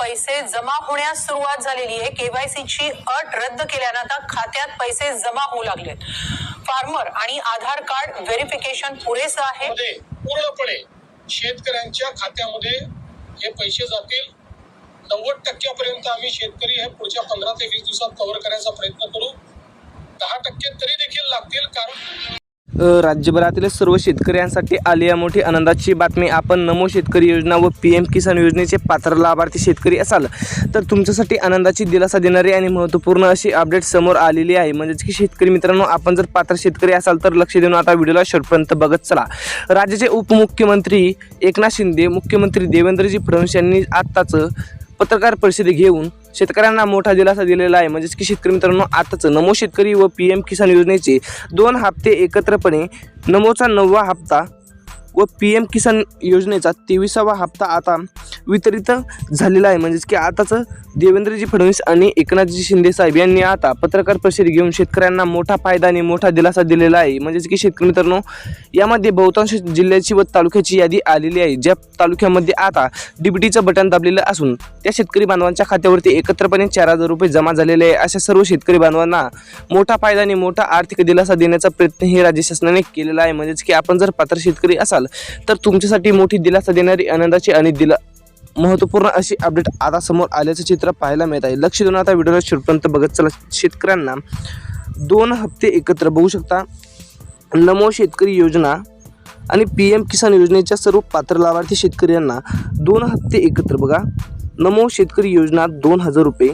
पैसे जमा होण्यास सुरुवात झालेली आहे। केवायसीची अट रद्द केल्यानं आता खात्यात पैसे जमा होऊ लागलेत। फार्मर आणि आधार कार्ड व्हेरिफिकेशन पुरेसं आहे। पूर्णपणे शेतकऱ्यांच्या खात्यामध्ये हे पैसे जातील। 90% आम्ही शेतकरी हे पुढच्या 15 ते 20 दिवसात कव्हर करायचा प्रयत्न करू। 10% तरी देखील लागतील, कारण राज्यभरातील सर्व शेतकऱ्यांसाठी आली आहे मोठी आनंदाची बातमी। आपण नमो शेतकरी योजना व PM किसान योजनेचे पात्र लाभार्थी शेतकरी असाल तर तुमच्यासाठी आनंदाची दिलासा देणारी आणि महत्त्वपूर्ण अशी अपडेट समोर आलेली आहे। म्हणजेच की शेतकरी मित्रांनो, आपण जर पात्र शेतकरी असाल तर लक्ष देऊन आता व्हिडिओला शेवटपर्यंत बघत चला। राज्याचे उपमुख्यमंत्री एकनाथ शिंदे, मुख्यमंत्री देवेंद्रजी फडणवीस यांनी आत्ताच पत्रकार परिषद घेऊन शेतकऱ्यांना मोठा दिलासा दिलेला आहे। म्हणजेच की शेतकरी मित्रांनो, आताच नमो शेतकरी व PM किसान योजनेचे 2 हप्ते एकत्रपणे, नमोचा 9वा हप्ता व PM किसान योजनेचा 23वा हप्ता आता वितरित झालेला आहे। म्हणजेच की आताच देवेंद्रजी फडणवीस आणि एकनाथजी शिंदे साहेब यांनी आता पत्रकार परिषद घेऊन शेतकऱ्यांना मोठा फायदा आणि मोठा दिलासा दिलेला आहे। म्हणजेच की शेतकरी मित्रांनो, यामध्ये बहुतांश जिल्ह्याची व तालुक्याची यादी आलेली आहे। ज्या तालुक्यामध्ये आता DBTचं बटन दाबलेलं असून त्या शेतकरी बांधवांच्या खात्यावरती एकत्रपणे 4000 रुपये जमा झालेले आहे। अशा सर्व शेतकरी बांधवांना मोठा फायदा आणि मोठा आर्थिक दिलासा देण्याचा प्रयत्न हे राज्य शासनाने केलेला आहे। म्हणजेच की आपण जर पात्र शेतकरी असाल तर तुमच्यासाठी मोठी दिलासा देणारी आनंदाची आणि महत्त्वपूर्ण अशी अपडेट आता समोर आल्याचं चित्र पाहायला मिळत आहे। लक्ष देऊन आता व्हिडिओला शेवटपर्यंत बघत चला। शेतकऱ्यांना 2 हप्ते एकत्र बघू शकता। नमो शेतकरी योजना आणि PM किसान योजनेच्या सर्व पात्र लाभार्थी शेतकऱ्यांना 2 हप्ते एकत्र बघा। नमो शेतकरी योजना 2000 रुपये,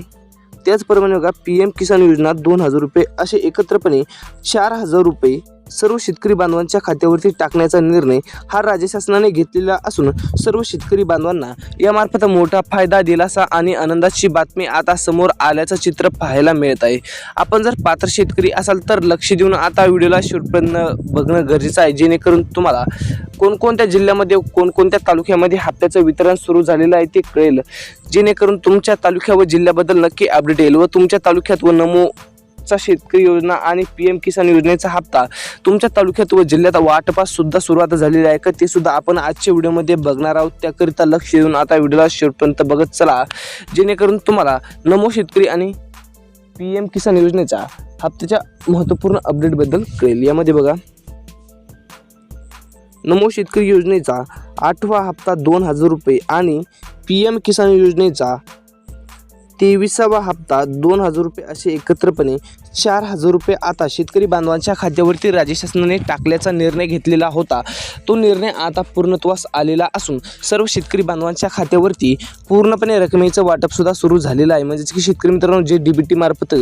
त्याचप्रमाणे बघा PM किसान योजना 2000 रुपये, असे एकत्रपणे 4000 रुपये सर्व शेतकरी बांधवांच्या खात्यावरती टाकण्याचा निर्णय हा राज्य शासनाने घेतलेला असून सर्व शेतकरी बांधवांना यामार्फत मोठा फायदा, दिलासा आणि आनंदाची बातमी आता समोर आल्याचं चित्र पाहायला मिळत आहे। आपण जर पात्र शेतकरी असाल तर लक्ष देऊन आता व्हिडिओला शेवटपर्यंत बघणं गरजेचं आहे, जेणेकरून तुम्हाला कोणकोणत्या जिल्ह्यामध्ये, कोणकोणत्या तालुक्यामध्ये हप्त्याचं वितरण सुरू झालेलं आहे ते कळेल, जेणेकरून तुमच्या तालुक्या व जिल्ह्याबद्दल नक्की अपडेट येईल व तुमच्या तालुक्यात व नमो शेतकरी योजना आणि PM किसान योजनेचा हप्ता तुमच्या तालुक्यात व जिल्ह्यात वाटपास सुद्धा सुरुवात झालेली आहे का ते सुद्धा आपण आजच्या व्हिडिओमध्ये बघणार आहोत। त्याकरिता लक्ष देऊन आता व्हिडिओला शेवटपर्यंत बघत चला, जेणेकरून तुम्हाला नमो शेतकरी आणि PM किसान योजनेच्या हप्त्याच्या महत्त्वपूर्ण अपडेटबद्दल कळेल। यामध्ये बघा, नमो शेतकरी योजनेचा 8वा हप्ता 2000 रुपये आणि PM किसान योजनेचा 23वा हप्ता 2000 रुपये, असे एकत्रपणे 4000 रुपये आता शेतकरी बांधवांच्या खात्यावरती राज्य शासनाने टाकल्याचा निर्णय घेतलेला होता। तो निर्णय आता पूर्णत्वास आलेला असून सर्व शेतकरी बांधवांच्या खात्यावरती पूर्णपणे रकमेचं वाटप सुद्धा सुरू झालेलं आहे। म्हणजेच की शेतकरी मित्रांनो, जे DBT मार्फत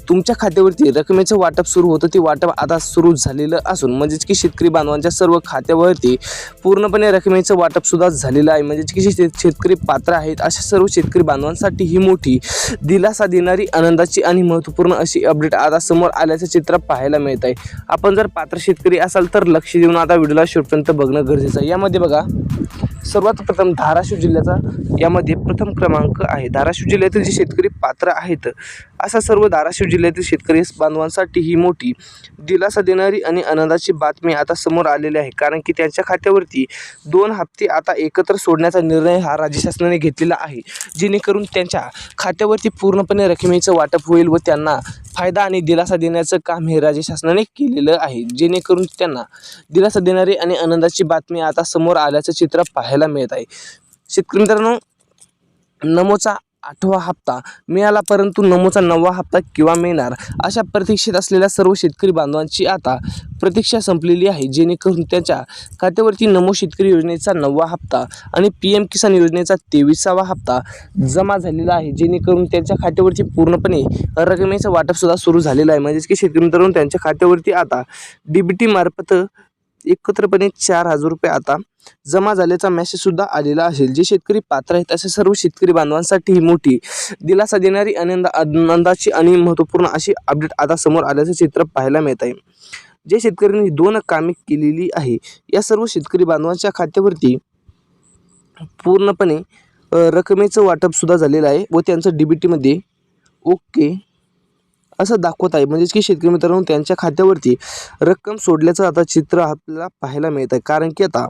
तुमच्या खात्यावरती रकमेचं वाटप सुरू होतं ते वाटप आता सुरू झालेलं असून म्हणजेच की शेतकरी बांधवांच्या सर्व खात्यावरती पूर्णपणे रकमेचं वाटप सुद्धा झालेलं आहे। म्हणजेच की शेतकरी पात्र आहेत अशा सर्व शेतकरी बांधवांसाठी ही मोठी दिलासा देणारी आनंदाची आणि महत्त्वपूर्ण अशी अपडेट आता समोर आल्याचं चित्र पाहायला मिळत आहे। आपण जर पात्र शेतकरी असाल तर लक्ष देऊन आता व्हिडिओला शेवटपर्यंत बघणं गरजेचं आहे। यामध्ये बघा, सर्वात प्रथम धाराशिव जिल्ह्याचा यामध्ये प्रथम क्रमांक आहे। धाराशिव जिल्ह्यातील जे शेतकरी पात्र आहेत असा सर्व धाराशिव जिल्ह्यातील शेतकरी बांधवांसाठी ही मोठी दिलासा देणारी आणि आनंदाची बातमी आता समोर आलेली आहे, कारण की त्यांच्या खात्यावरती 2 हप्ते आता एकत्र सोडण्याचा निर्णय हा राज्य शासनाने घेतलेला आहे, जेणेकरून त्यांच्या खात्यावरती पूर्णपणे रकमेचं वाटप होईल व त्यांना फायदा आणि दिलासा देण्याचं काम हे राज्य शासनाने केलेलं आहे, जेणेकरून त्यांना दिलासा देणारी आणि आनंदाची बातमी आता समोर आल्याचं चित्र पाहायला मिळत आहे। शेतकरी मित्रांनो, नमोचा 8वा हप्ता मिळाला, परंतु नमोचा 9वा हप्ता केव्हा मिळणार अशा प्रतीक्षेत असलेल्या सर्व शेतकरी बांधवांची आता प्रतीक्षा संपलेली आहे, जेणेकरून त्याच्या खात्यावरती नमो शेतकरी योजनेचा 9वा हप्ता आणि PM किसान योजनेचा 23वा हप्ता जमा झालेला आहे, जेणेकरून त्यांच्या खात्यावरती पूर्णपणे रकमेचं वाटप सुद्धा सुरू झालेलं आहे। म्हणजेच की शेतकरी मित्रांनो, त्यांच्या खात्यावरती आता DBT मार्फत एकत्रपणे 4000 रुपये आता जमा झाल्याचा मेसेज सुद्धा आलेला असेल। जे शेतकरी पात्र आहेत अशा सर्व शेतकरी बांधवांसाठी ही मोठी दिलासा देणारी आनंदाची आणि महत्त्वपूर्ण अशी अपडेट आता समोर आल्याचं चित्र पाहायला मिळत आहे। जे शेतकऱ्यांनी 2 कामे केलेली आहे या सर्व शेतकरी बांधवांच्या खात्यावरती पूर्णपणे रकमेचं वाटप सुद्धा झालेलं आहे व त्यांचं DBT मध्ये ओके असं दाखवत आहे। म्हणजेच की शेतकरी मित्रांनो, त्यांच्या खात्यावरती रक्कम सोडल्याचं आता चित्र आपल्याला पाहायला मिळत आहे, कारण की आता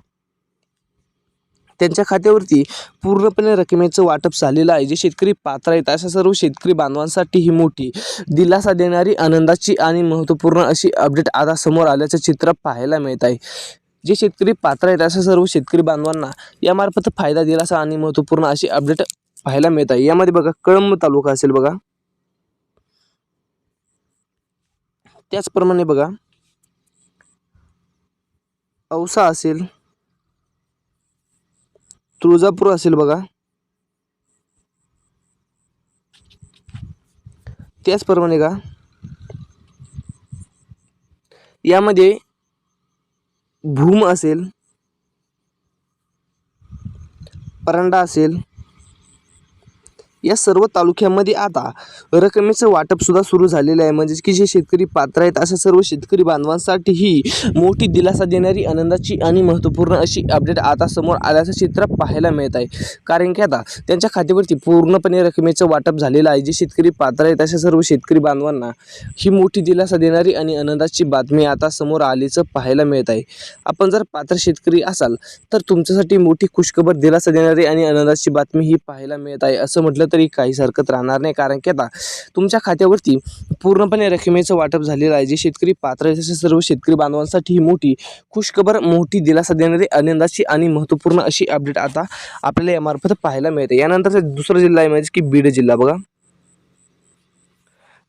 त्यांच्या खात्यावरती पूर्णपणे रकमेचं वाटप झालेलं आहे. जे शेतकरी पात्र आहेत अशा सर्व शेतकरी बांधवांसाठी ही मोठी दिलासा देणारी, आनंदाची आणि महत्त्वपूर्ण अशी अपडेट आता समोर आल्याचं चित्र पाहायला मिळत आहे. जे शेतकरी पात्र आहेत अशा सर्व शेतकरी बांधवांना यामार्फत फायदा, दिलासा आणि महत्त्वपूर्ण अशी अपडेट पाहायला मिळत आहे. यामध्ये बघा, कळंब तालुका असेल बघा, त्याचप्रमाणे बघा औसा असेल, तुळजापूर असेल बघा, त्याचप्रमाणे का यामध्ये भूम असेल, परांडा असेल, या सर्व तालुक्यामध्ये आता रकमेचं वाटप सुद्धा सुरू झालेलं आहे. म्हणजेच की जे शेतकरी पात्र आहेत अशा सर्व शेतकरी बांधवांसाठी ही मोठी दिलासा देणारी, आनंदाची आणि महत्त्वपूर्ण अशी अपडेट आता समोर आल्याचं चित्र पाहायला मिळत आहे. कारण की आता त्यांच्या खात्यावरती पूर्णपणे रकमेचं वाटप झालेलं आहे. जे शेतकरी पात्र आहेत अशा सर्व शेतकरी बांधवांना ही मोठी दिलासा देणारी आणि आनंदाची बातमी आता समोर आल्याचं पाहायला मिळत आहे. आपण जर पात्र शेतकरी असाल तर तुमच्यासाठी मोठी खुशखबर, दिलासा देणारी आणि आनंदाची बातमी ही पाहायला मिळत आहे असं म्हटलं तरी काहीच हरकत राहणार नाही. कारण की आता तुमच्या खात्यावरती पूर्णपणे रकमेचं वाटप झालेलं आहे. जे शेतकरी पात्र आहेत अशा सर्व शेतकरी बांधवांसाठी ही मोठी खुशखबर, मोठी दिलासा देणारी, आनंदाची आणि महत्त्वपूर्ण अशी अपडेट आता आपल्याला यामार्फत पाहायला मिळते. यानंतर दुसरा जिल्हा आहे म्हणजे की बीड जिल्हा बघा.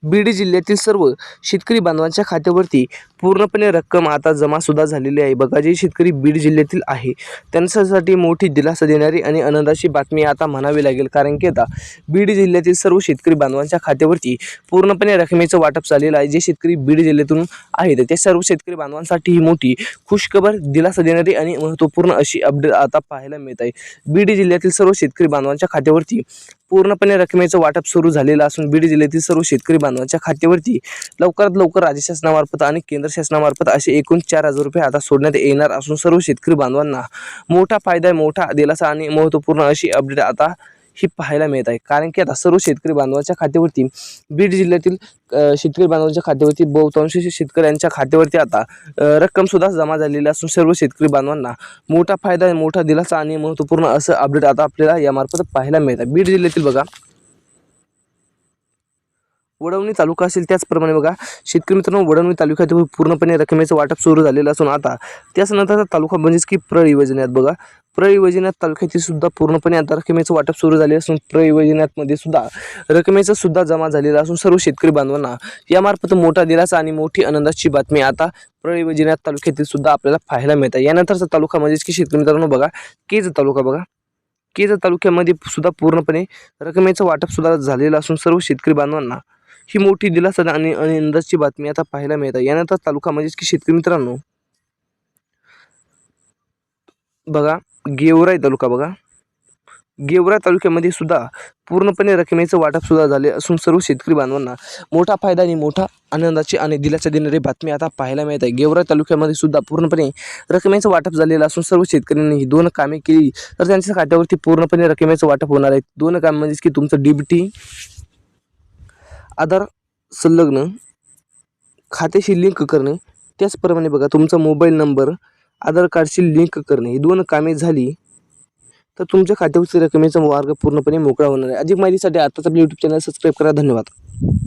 बीड जिल्ह्यातील सर्व शेतकरी बांधवांच्या खात्यावरती पूर्णपणे रक्कम आता जमा सुद्धा झालेली आहे बघा. जे शेतकरी बीड जिल्ह्यातील आहे त्यांच्यासाठी मोठी दिलासा देणारी आणि आनंदाची बातमी आता म्हणावी लागेल. कारण की आता बीड जिल्ह्यातील सर्व शेतकरी बांधवांच्या खात्यावरती पूर्णपणे रकमेचं वाटप झालेलं आहे. जे शेतकरी बीड जिल्ह्यातून आहेत त्या सर्व शेतकरी बांधवांसाठी ही मोठी खुशखबर, दिलासा देणारी आणि महत्त्वपूर्ण अशी अपडेट आता पाहायला मिळत आहे. बीड जिल्ह्यातील सर्व शेतकरी बांधवांच्या खात्यावरती पूर्णपणे रकमेचं वाटप सुरू झालेलं असून बीड जिल्ह्यातील सर्व शेतकरी बांधवांच्या खात्यावरती लवकरात लवकर राज्य शासनामार्फत आणि केंद्र शासनामार्फत असे एकूण 4,000 रुपये आता सोडण्यात येणार असून सर्व शेतकरी बांधवांना मोठा फायदा, मोठा दिलासा आणि महत्त्वपूर्ण अशी अपडेट आता ही पाहायला मिळत आहे. कारण की आता सर्व शेतकरी बांधवांच्या खात्यावरती, बीड जिल्ह्यातील शेतकरी बांधवांच्या खात्यावरती, बहुतांश शेतकऱ्यांच्या खात्यावरती आता रक्कम सुद्धा जमा झालेली असून सर्व शेतकरी बांधवांना मोठा फायदा, मोठा दिलासा आणि महत्त्वपूर्ण असं अपडेट आता आपल्याला यामार्फत पाहायला मिळत आहे. बीड जिल्ह्यातील बघा वडवणी तालुका असेल, त्याचप्रमाणे बघा शेतकरी मित्रांनो, वडवणी तालुक्यात पूर्णपणे रकमेचं वाटप सुरू झालेलं असून आता त्याचनंतरचा तालुका म्हणजेच की प्रळी वैजनाथ बघा. प्रळी वैजनाथ तालुक्यातील सुद्धा पूर्णपणे आता रकमेचं वाटप सुरू झाले असून प्रळी वैजनाथमध्ये सुद्धा रकमेचं सुद्धा जमा झालेलं असून सर्व शेतकरी बांधवांना यामार्फत मोठा दिलासा आणि मोठी आनंदाची बातमी आता प्रळी वैजनाथ तालुक्यातील सुद्धा आपल्याला पाहायला मिळते. यानंतरचा तालुका म्हणजेच की शेतकरी मित्रांनो बघा केज तालुका बघा. केज तालुक्यामध्ये सुद्धा पूर्णपणे रकमेचं वाटप सुद्धा झालेलं असून सर्व शेतकरी बांधवांना ही मोठी दिलासा आणि आनंदाची बातमी आता पाहायला मिळते. यानंतर तालुका म्हणजेच की शेतकरी मित्रांनो बघा गेवराई तालुका बघा. गेवराई तालुक्यामध्ये सुद्धा पूर्णपणे रकमेचं वाटप सुद्धा झाले असून सर्व शेतकरी बांधवांना मोठा फायदा आणि मोठा आनंदाची आणि दिलासा देणारी बातमी आता पाहायला मिळत आहे. गेवराई तालुक्यामध्ये सुद्धा पूर्णपणे रकमेचं वाटप झालेलं असून सर्व शेतकऱ्यांनी ही 2 कामे केली तर त्यांच्या खात्यावरती पूर्णपणे रकमेचं वाटप होणार आहे. 2 काम म्हणजेच की तुमचं डीबीटी, आधार संलग्न, खात्याशी लिंक करणे, त्याचप्रमाणे बघा तुमचा मोबाईल नंबर आधार कार्डशी लिंक करणे, ही 2 कामे झाली तर तुमच्या खात्यावरती रकमेचा मार्ग पूर्णपणे मोकळा होणार आहे. अधिक माहितीसाठी आताच आपल्या YouTube चॅनल सबस्क्राईब करा. धन्यवाद.